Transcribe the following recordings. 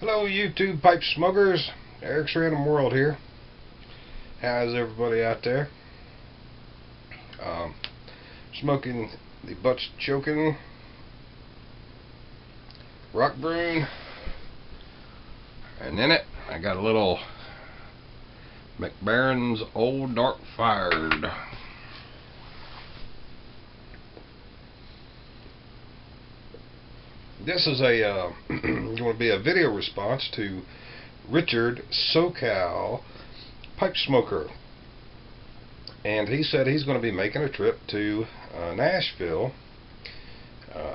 Hello YouTube pipe smokers, Eric's Random World here. How's everybody out there? Smoking the butt choking rock broom, and in it I got a little McBaron's Old Dark Fired. This is a going to be a video response to Richard Socalpipesmoker, and he said he's going to be making a trip to Nashville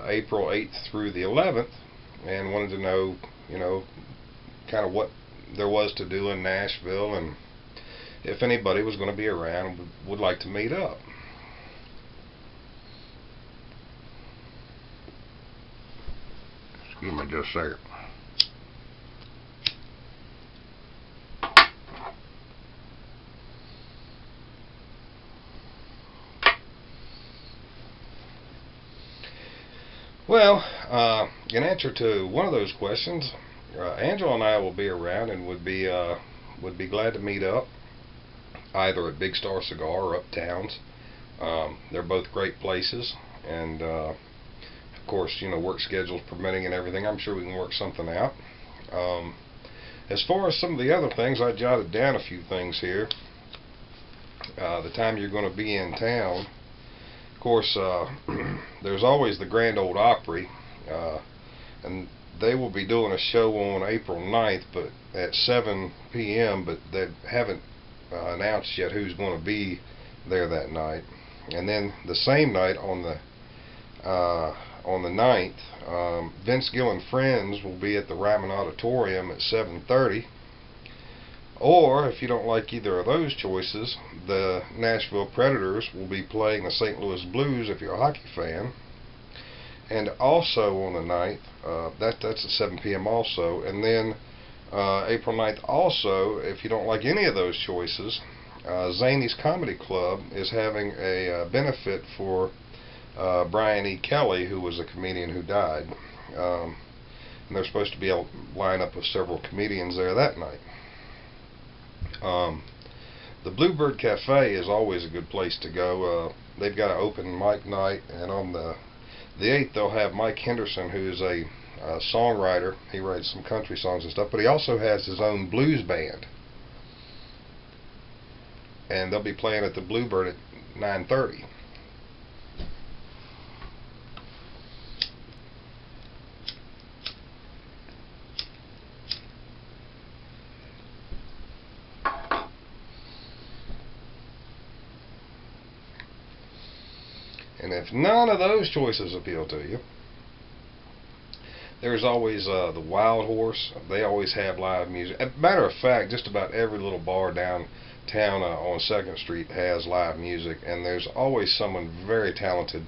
April 8th through the 11th, and wanted to know, kind of what there was to do in Nashville, and if anybody was going to be around and would like to meet up. Excuse me just a second. Well, in answer to one of those questions, Angela and I will be around and would be glad to meet up, either at Big Star Cigar or Uptowns. They're both great places, and of course, work schedules permitting and everything, I'm sure we can work something out. As far as some of the other things, I jotted down a few things here. The time you're going to be in town. Of course, there's always the Grand Ole Opry, and they will be doing a show on April 9th, but at 7 p.m., but they haven't announced yet who's going to be there that night. And then the same night, on the 9th, Vince Gill and Friends will be at the Ryman Auditorium at 7:30. Or, if you don't like either of those choices, the Nashville Predators will be playing the St. Louis Blues if you're a hockey fan. And also on the 9th, that's at 7 p.m. also. And then April 9th also, if you don't like any of those choices, Zany's Comedy Club is having a benefit for Brian E. Kelly, who was a comedian who died. And they're supposed to be a lineup of several comedians there that night. The Bluebird Cafe is always a good place to go. They've got an open mic night, and on the 8th they'll have Mike Henderson, who is a songwriter. He writes some country songs and stuff, but he also has his own blues band, and they'll be playing at the Bluebird at 9:30. And if none of those choices appeal to you, there's always the Wild Horse. They always have live music. As a matter of fact, just about every little bar downtown on 2nd Street has live music, and there's always someone very talented.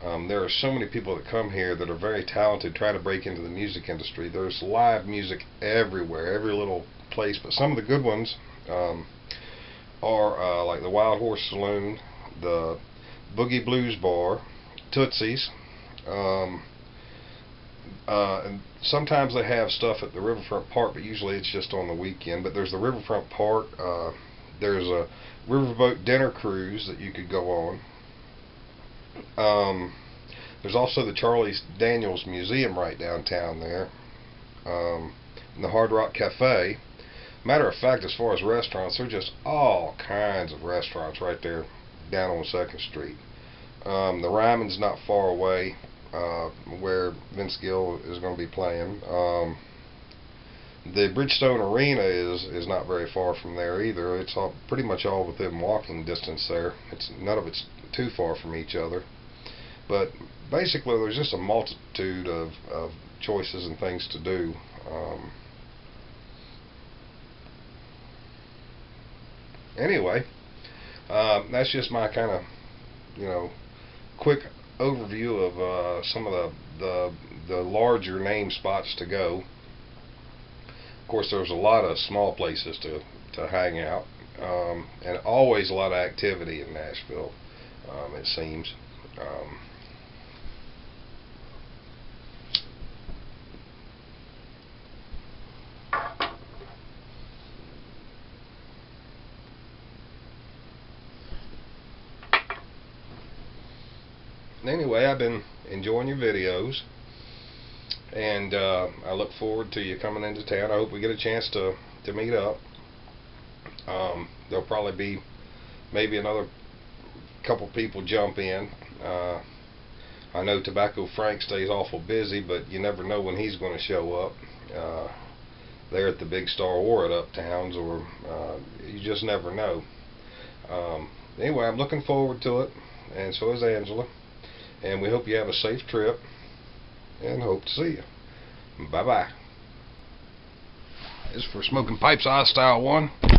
There are so many people that come here that are very talented, trying to break into the music industry. There's live music everywhere, every little place, but some of the good ones are like the Wild Horse Saloon, the Boogie Blues Bar, Tootsie's, and sometimes they have stuff at the Riverfront Park, but usually it's just on the weekend. But there's the Riverfront Park, there's a riverboat dinner cruise that you could go on. There's also the Charlie Daniels Museum right downtown there, and the Hard Rock Cafe. Matter of fact, as far as restaurants, there are just all kinds of restaurants right there down on 2nd Street. The Ryman's not far away, where Vince Gill is going to be playing. The Bridgestone Arena is not very far from there either. It's all pretty much all within walking distance there. None of it's too far from each other. But basically, there's just a multitude of choices and things to do. Anyway, that's just my kind of, quick overview of some of the larger name spots to go. Of course, there's a lot of small places to hang out, and always a lot of activity in Nashville, it seems. anyway, I've been enjoying your videos, and I look forward to you coming into town. I hope we get a chance to meet up. There'll probably be maybe another couple people jump in. I know Tobacco Frank stays awful busy, but you never know when he's going to show up. There at the Big Star or at Uptowns, or you just never know. Anyway, I'm looking forward to it, and so is Angela, and we hope you have a safe trip, and hope to see you. Bye bye. This is for Smoking Pipes I Style 1.